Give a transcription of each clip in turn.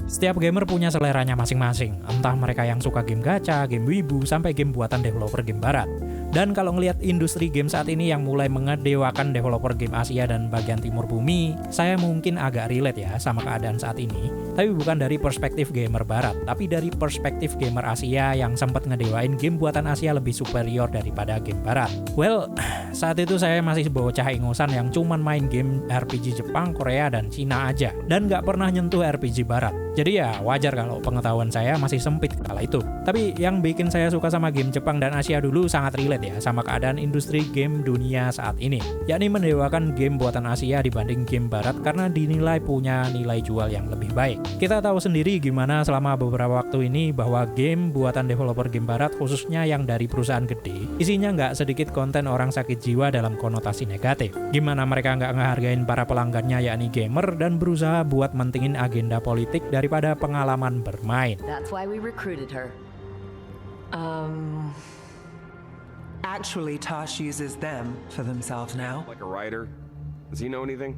Setiap gamer punya seleranya masing-masing, entah mereka yang suka game gacha, game wibu, sampai game buatan developer game barat. Dan kalau ngelihat industri game saat ini yang mulai mengedewakan developer game Asia dan bagian timur bumi, saya mungkin agak relate ya sama keadaan saat ini. Tapi bukan dari perspektif gamer barat, tapi dari perspektif gamer Asia yang sempat ngedewain game buatan Asia lebih superior daripada game barat. Well, saat itu saya masih bocah ingusan yang cuman main game RPG Jepang, Korea, dan Cina aja. Dan nggak pernah nyentuh RPG barat. Jadi ya wajar kalau pengetahuan saya masih sempit kala itu. Tapi yang bikin saya suka sama game Jepang dan Asia dulu sangat relate ya sama keadaan industri game dunia saat ini. Yakni mendewakan game buatan Asia dibanding game barat karena dinilai punya nilai jual yang lebih baik. Kita tahu sendiri gimana selama beberapa waktu ini bahwa game buatan developer game barat khususnya yang dari perusahaan gede, isinya nggak sedikit konten orang sakit jiwa dalam konotasi negatif. Gimana mereka nggak ngehargain para pelanggannya yakni gamer dan berusaha buat mentingin agenda politik daripada pengalaman bermain. That's why we recruited her. Actually, Tosh uses them for themselves now. Like a writer? Does he know anything?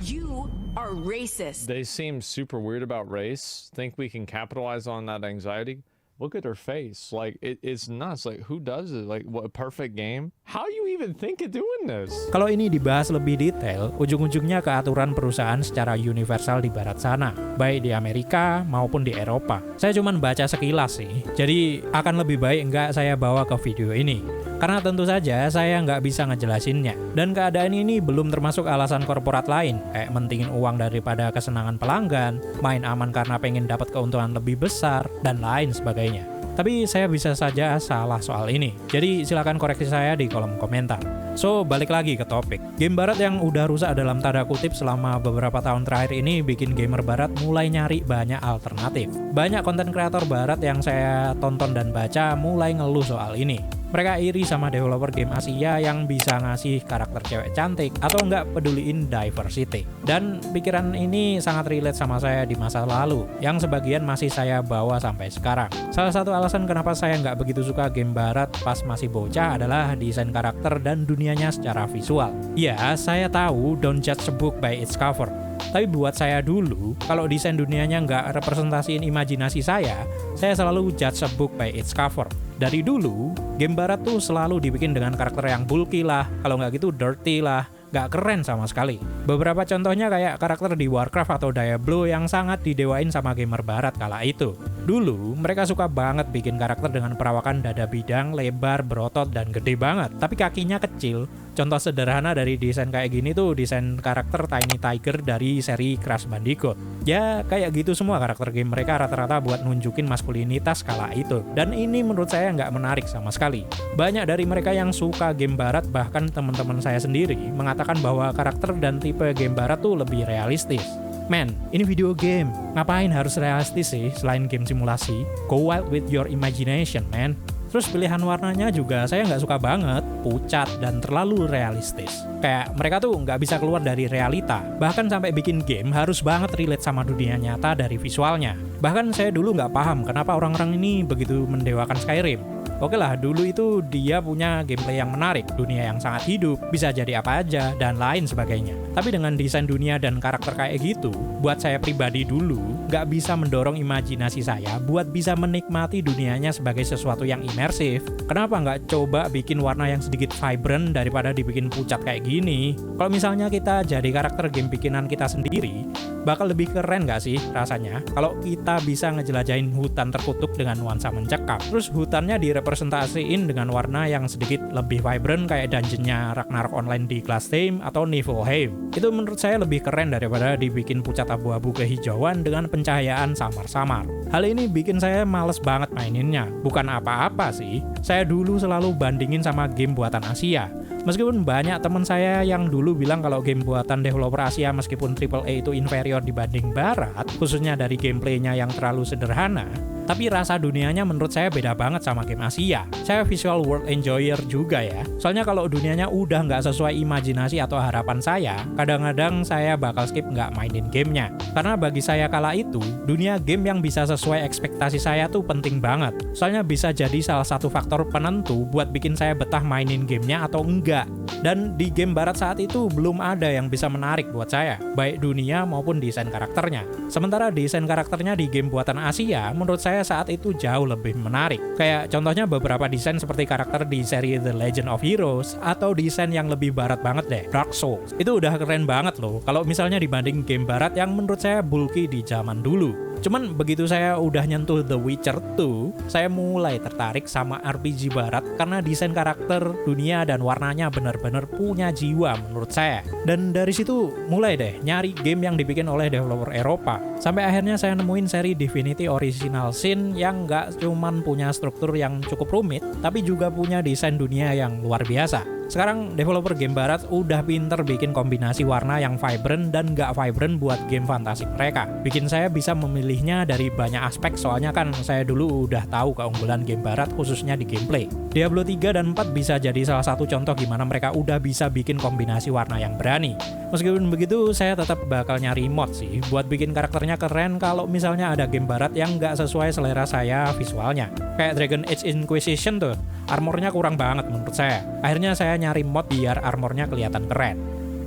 You are racist. They seem super weird about race. Think we can capitalize on that anxiety? Look at her face. Like, it's nuts. Like, who does it? Like, what, a perfect game? How you even think of doing this? Kalau ini dibahas lebih detail, ujung-ujungnya ke aturan perusahaan secara universal di barat sana, baik di Amerika maupun di Eropa. Saya cuman baca sekilas sih, jadi akan lebih baik nggak saya bawa ke video ini. Karena tentu saja saya nggak bisa ngejelasinnya. Dan keadaan ini belum termasuk alasan korporat lain, kayak mentingin uang daripada kesenangan pelanggan, main aman karena pengen dapat keuntungan lebih besar, dan lain sebagainya. Tapi saya bisa saja salah soal ini, jadi silakan koreksi saya di kolom komentar. So, balik lagi ke topik. Game barat yang udah rusak dalam tanda kutip selama beberapa tahun terakhir ini bikin gamer barat mulai nyari banyak alternatif. Banyak konten kreator barat yang saya tonton dan baca mulai ngeluh soal ini. Mereka iri sama developer game Asia yang bisa ngasih karakter cewek cantik atau nggak peduliin diversity. Dan pikiran ini sangat relate sama saya di masa lalu, yang sebagian masih saya bawa sampai sekarang. Salah satu alasan kenapa saya nggak begitu suka game barat pas masih bocah adalah desain karakter dan dunianya secara visual. Ya, saya tahu don't judge a book by its cover. Tapi buat saya dulu, kalau desain dunianya nggak representasiin imajinasi saya selalu judge a book by its cover. Dari dulu, game barat tuh selalu dibikin dengan karakter yang bulky lah, kalau nggak gitu dirty lah, nggak keren sama sekali. Beberapa contohnya kayak karakter di Warcraft atau Diablo yang sangat didewain sama gamer barat kala itu. Dulu, mereka suka banget bikin karakter dengan perawakan dada bidang, lebar, berotot, dan gede banget, tapi kakinya kecil. Contoh sederhana dari desain kayak gini tuh desain karakter Tiny Tiger dari seri Crash Bandicoot. Ya, kayak gitu semua karakter game mereka rata-rata buat nunjukin maskulinitas kala itu. Dan ini menurut saya nggak menarik sama sekali. Banyak dari mereka yang suka game barat, bahkan teman-teman saya sendiri, mengatakan bahwa karakter dan tipe game barat tuh lebih realistis. Man, ini video game. Ngapain harus realistis sih selain game simulasi? Go wild with your imagination, man. Terus pilihan warnanya juga saya nggak suka banget, pucat dan terlalu realistis. Kayak mereka tuh nggak bisa keluar dari realita. Bahkan sampai bikin game harus banget relate sama dunia nyata dari visualnya. Bahkan saya dulu nggak paham kenapa orang-orang ini begitu mendewakan Skyrim. Oke lah, dulu itu dia punya gameplay yang menarik, dunia yang sangat hidup, bisa jadi apa aja, dan lain sebagainya. Tapi dengan desain dunia dan karakter kayak gitu, buat saya pribadi dulu, nggak bisa mendorong imajinasi saya buat bisa menikmati dunianya sebagai sesuatu yang imersif. Kenapa nggak coba bikin warna yang sedikit vibrant daripada dibikin pucat kayak gini? Kalau misalnya kita jadi karakter game bikinan kita sendiri, bakal lebih keren nggak sih rasanya? Kalau kita bisa ngejelajahin hutan terkutuk dengan nuansa mencekam, terus hutannya direpresentasiin dengan warna yang sedikit lebih vibrant kayak dungeonnya Ragnarok Online di Glassheim atau Niflheim. Itu menurut saya lebih keren daripada dibikin pucat abu-abu kehijauan dengan pencahayaan samar-samar. Hal ini bikin saya males banget maininnya. Bukan apa-apa sih, saya dulu selalu bandingin sama game buatan Asia. Meskipun banyak teman saya yang dulu bilang kalau game buatan developer Asia meskipun AAA itu inferior dibanding barat, khususnya dari gameplaynya yang terlalu sederhana, tapi rasa dunianya menurut saya beda banget sama game Asia. Saya visual world enjoyer juga ya. Soalnya kalau dunianya udah nggak sesuai imajinasi atau harapan saya, kadang-kadang saya bakal skip nggak mainin gamenya. Karena bagi saya kala itu, dunia game yang bisa sesuai ekspektasi saya tuh penting banget. Soalnya bisa jadi salah satu faktor penentu buat bikin saya betah mainin gamenya atau enggak. Dan di game barat saat itu belum ada yang bisa menarik buat saya, baik dunia maupun desain karakternya. Sementara desain karakternya di game buatan Asia, menurut saya saat itu jauh lebih menarik. Kayak contohnya beberapa desain seperti karakter di seri The Legend of Heroes, atau desain yang lebih barat banget deh, Dark Souls. Itu udah keren banget loh, kalau misalnya dibanding game barat yang menurut saya bulky di zaman dulu. Cuman begitu saya udah nyentuh The Witcher 2, saya mulai tertarik sama RPG barat karena desain karakter, dunia, dan warnanya benar-benar punya jiwa menurut saya. Dan dari situ mulai deh nyari game yang dibikin oleh developer Eropa. Sampai akhirnya saya nemuin seri Divinity Original Sin yang nggak cuman punya struktur yang cukup rumit, tapi juga punya desain dunia yang luar biasa. Sekarang developer game barat udah pinter bikin kombinasi warna yang vibrant dan nggak vibrant buat game fantasi mereka. Bikin saya bisa memilihnya dari banyak aspek, soalnya kan saya dulu udah tahu keunggulan game barat khususnya di gameplay. Diablo 3 dan 4 bisa jadi salah satu contoh gimana mereka udah bisa bikin kombinasi warna yang berani. Meskipun begitu, saya tetap bakal nyari mod sih buat bikin karakternya keren kalau misalnya ada game barat yang nggak sesuai selera saya visualnya. Kayak Dragon Age Inquisition tuh, armornya kurang banget menurut saya. Akhirnya saya nyari mod biar armornya kelihatan keren.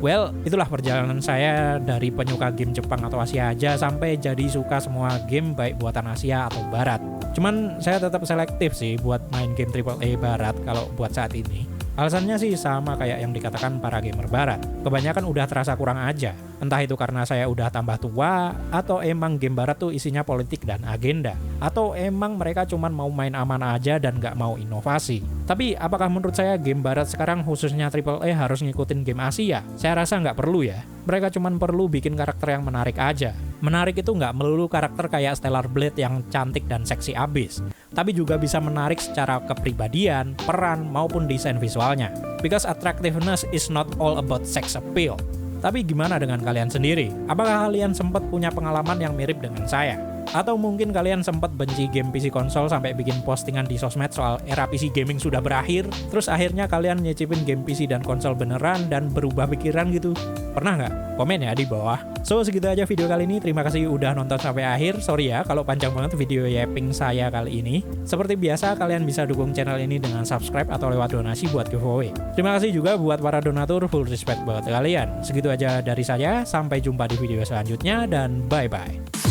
Well, itulah perjalanan saya dari penyuka game Jepang atau Asia aja sampai jadi suka semua game baik buatan Asia atau Barat. Cuman saya tetap selektif sih buat main game AAA Barat kalau buat saat ini. Alasannya sih sama kayak yang dikatakan para gamer barat. Kebanyakan udah terasa kurang aja. Entah itu karena saya udah tambah tua, atau emang game barat tuh isinya politik dan agenda, atau emang mereka cuman mau main aman aja dan gak mau inovasi. Tapi apakah menurut saya game barat sekarang khususnya AAA harus ngikutin game Asia? Saya rasa nggak perlu ya. Mereka cuman perlu bikin karakter yang menarik aja. Menarik itu nggak melulu karakter kayak Stellar Blade yang cantik dan seksi abis, tapi juga bisa menarik secara kepribadian, peran, maupun desain visualnya. Because attractiveness is not all about sex appeal. Tapi gimana dengan kalian sendiri? Apakah kalian sempat punya pengalaman yang mirip dengan saya? Atau mungkin kalian sempat benci game PC konsol sampai bikin postingan di sosmed soal era PC gaming sudah berakhir, terus akhirnya kalian nyicipin game PC dan konsol beneran dan berubah pikiran gitu? Pernah nggak? Komen ya di bawah. So, segitu aja video kali ini. Terima kasih udah nonton sampai akhir. Sorry ya kalau panjang banget video yapping saya kali ini. Seperti biasa, kalian bisa dukung channel ini dengan subscribe atau lewat donasi buat giveaway. Terima kasih juga buat para donatur, full respect buat kalian. Segitu aja dari saya. Sampai jumpa di video selanjutnya dan bye-bye.